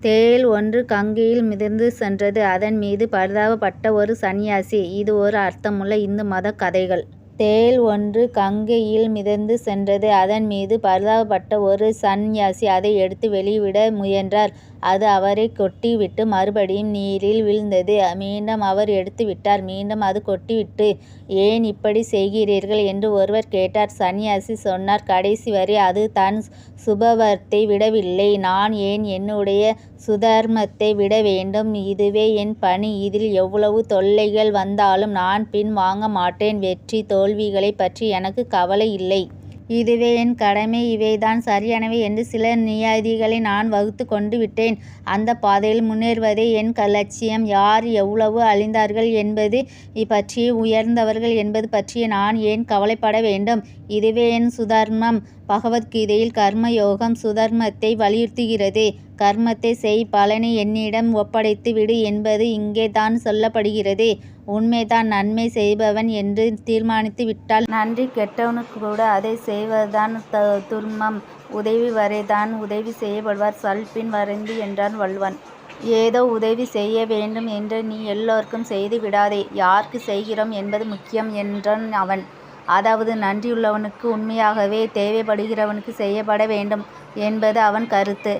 தேள் ஒன்று கங்கையில் மிதந்து சென்றது. அதன் மீது பரிதாபப்பட்ட ஒரு சன்னியாசி. இது ஒரு அர்த்தமுள்ள இந்து மத கதைகள். தேள் ஒன்று கங்கையில் மிதந்து சென்றது. அதன் மீது பரிதாபப்பட்ட ஒரு சன்னியாசி அதை எடுத்து வெளிவிட முயன்றார். அது அவரை கொட்டிவிட்டு மறுபடியும் நீரில் வீழ்ந்தது. மீண்டும் அவர் எடுத்து விட்டார். மீண்டும் அது கொட்டிவிட்டு. ஏன் இப்படி செய்கிறீர்கள் என்று ஒருவர் கேட்டார். சன்னியாசி சொன்னார், கடைசி வரை அது தன் சுபாவத்தை விடவில்லை. நான் ஏன் என்னுடைய சுதர்மத்தை விட வேண்டும்? இதுவே என் பணி. இதில் எவ்வளவு தொல்லைகள் வந்தாலும் நான் பின் வாங்க மாட்டேன். வெற்றி தோல்விகளை பற்றி எனக்கு கவலை இல்லை. இதுவே என் கடமை. இவைதான் சரியானவை என்று சில நியதிகளை நான் வகுத்து கொண்டு விட்டேன். அந்த பாதையில் முன்னேறுவதே என் லட்சியம். யார் எவ்வளவு அழிந்தார்கள் என்பது பற்றி, உயர்ந்தவர்கள் என்பது பற்றி நான் ஏன் கவலைப்பட வேண்டும்? இதுவே என் சுதர்மம். பகவத்கீதையில் கர்மயோகம் சுதர்மத்தை வலியுறுத்துகிறது. கர்மத்தை செய், பலனை என்னிடம் ஒப்படைத்து விடு என்பது இங்கே தான் சொல்லப்படுகிறது. உண்மைதான். நன்மை செய்பவன் என்று தீர்மானித்து விட்டால் நன்றி கெட்டவனுக்கு கூட அதை செய்வதுதான் துர்மம். உதவி வரைதான் உதவி செய்யப்படுவார். சல்பின் வரைந்து என்றான் வள்ளுவன். ஏதோ உதவி செய்ய வேண்டும் என்று நீ எல்லோருக்கும் செய்து விடாதே. யாருக்கு செய்கிறோம் என்பது முக்கியம் என்றான் அவன். அதாவது நன்றியுள்ளவனுக்கு, உண்மையாகவே தேவைப்படுகிறவனுக்கு செய்யப்பட வேண்டும் என்பது அவன் கருத்து.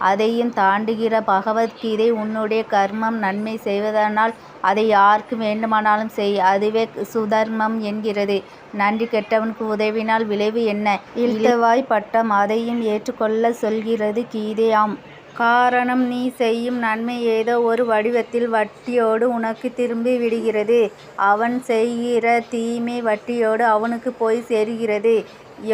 அதையும் தாண்டுகிற பகவத்கீதை உன்னுடைய கர்மம் நன்மை செய்வதனால் அதை யாருக்கு வேண்டுமானாலும் செய், அதுவே சுதர்மம் என்கிறது. நன்றி கெட்டவனுக்கு உதவினால் விளைவு என்ன? இழுவாய் பட்டம். அதையும் ஏற்றுக்கொள்ள சொல்கிறது கீதை. ஆம், காரணம் நீ செய்யும் நன்மை ஏதோ ஒரு வடிவத்தில் வட்டியோடு உனக்கு திரும்பி விடுகிறது. அவன் செய்கிற தீமை வட்டியோடு அவனுக்கு போய் சேருகிறது.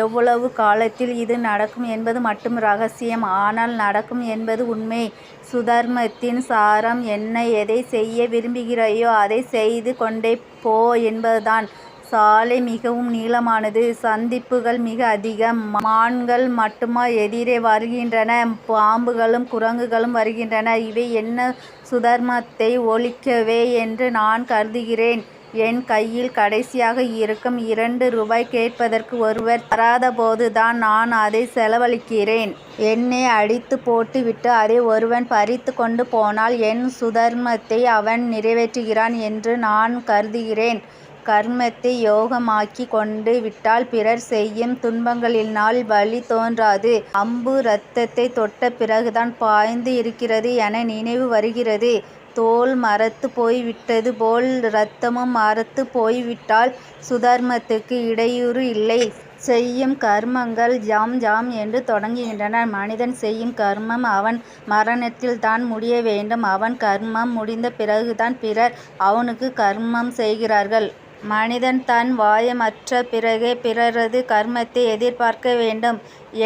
எவ்வளவு காலத்தில் இது நடக்கும் என்பது மட்டும் ரகசியம். ஆனால் நடக்கும் என்பது உண்மை. சுதர்மத்தின் சாரம் என்ன? எதை செய்ய விரும்புகிறாயோ அதை செய்து கொண்டே போ என்பதுதான். சாலை மிகவும் நீளமானது. சந்திப்புகள் மிக அதிகம். மான்கள் மட்டுமா எதிரே வருகின்றன? பாம்புகளும் குரங்குகளும் வருகின்றன. இவை என்ன சுதர்மத்தை ஒழிக்கவே என்று நான் கருதுகிறேன். என் கையில் கடைசியாக இருக்கும் 2 ரூபாய் கேட்பதற்கு ஒருவர் தராத போதுதான் நான் அதை செலவழிக்கிறேன். என்னை அடித்து போட்டுவிட்டு அதை ஒருவன் பறித்து கொண்டு போனால் என் சுதர்மத்தை அவன் நிறைவேற்றுகிறான் என்று நான் கருதுகிறேன். கர்மத்தை யோகமாக்கி கொண்டு விட்டால் பிறர் செய்யும் துன்பங்களினால் வலி தோன்றாது. அம்பு இரத்தத்தை தொட்ட பிறகுதான் பாய்ந்து இருக்கிறது என நினைவு வருகிறது. தோல் மரத்து போய்விட்டது போல் இரத்தமும் மரத்து போய்விட்டால் சுதர்மத்துக்கு இடையூறு இல்லை. செய்யும் கர்மங்கள் ஜாம் ஜாம் என்று தொடங்குகின்றன. மனிதன் செய்யும் கர்மம் அவன் மரணத்தில் தான் முடிய வேண்டும். அவன் கர்மம் முடிந்த பிறகுதான் பிறர் அவனுக்கு கர்மம் செய்கிறார்கள். மனிதன் தன் வாயமற்ற பிறகே பிறரது கர்மத்தை எதிர்பார்க்க வேண்டும்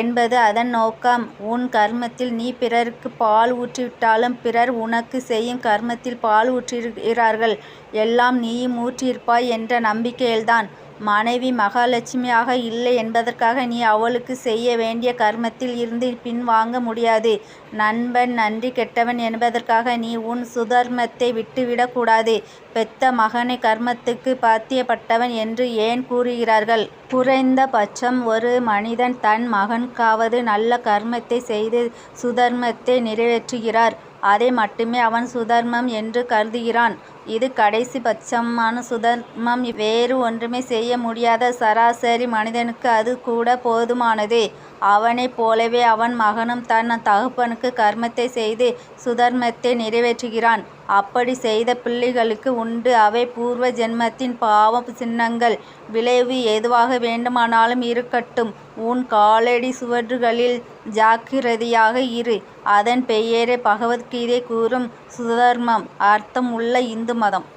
என்பது அதன் நோக்கம். உன் கர்மத்தில் நீ பிறருக்கு பால் ஊற்றிவிட்டாலும் பிறர் உனக்கு செய்யும் கர்மத்தில் பால் ஊற்றுகிறார்கள். எல்லாம் நீயும் ஊற்றியிருப்பாய் என்ற நம்பிக்கையில்தான். மனைவி மகாலட்சுமியாக இல்லை என்பதற்காக நீ அவளுக்கு செய்ய வேண்டிய கர்மத்தில் இருந்து பின்வாங்க முடியாது. நண்பன் நன்றி கெட்டவன் என்பதற்காக நீ உன் சுதர்மத்தை விட்டுவிடக்கூடாது. பெத்த மகனை கர்மத்துக்கு பாத்தியப்பட்டவன் என்று ஏன் கூறுகிறார்கள்? குறைந்த பட்சம் ஒரு மனிதன் தன் மகனுக்காவது நல்ல கர்மத்தை செய்து சுதர்மத்தை நிறைவேற்றுகிறார். அதை மட்டுமே அவன் சுதர்மம் என்று கருதுகிறான். இது கடைசி பட்சமான சுதர்மம். வேறு ஒன்றுமே செய்ய முடியாத சராசரி மனிதனுக்கு அது கூட போதுமானது. அவனைப் போலவே அவன் மகனும் தன் தகப்பனுக்கு கர்மத்தை செய்து சுதர்மத்தை நிறைவேற்றுகிறான். அப்படி செய்த பிள்ளைகளுக்கு உண்டு அவை பூர்வ ஜென்மத்தின் பாவ சின்னங்கள். விளைவு எதுவாக வேண்டுமானாலும் இருக்கட்டும். உன் காலடி சுவடுகளில் ஜாக்கிரதையாக இரு. அதன் பெயரே பகவத்கீதை கூறும் சுதர்மம். அர்த்தம் உள்ள இந்து மதம்.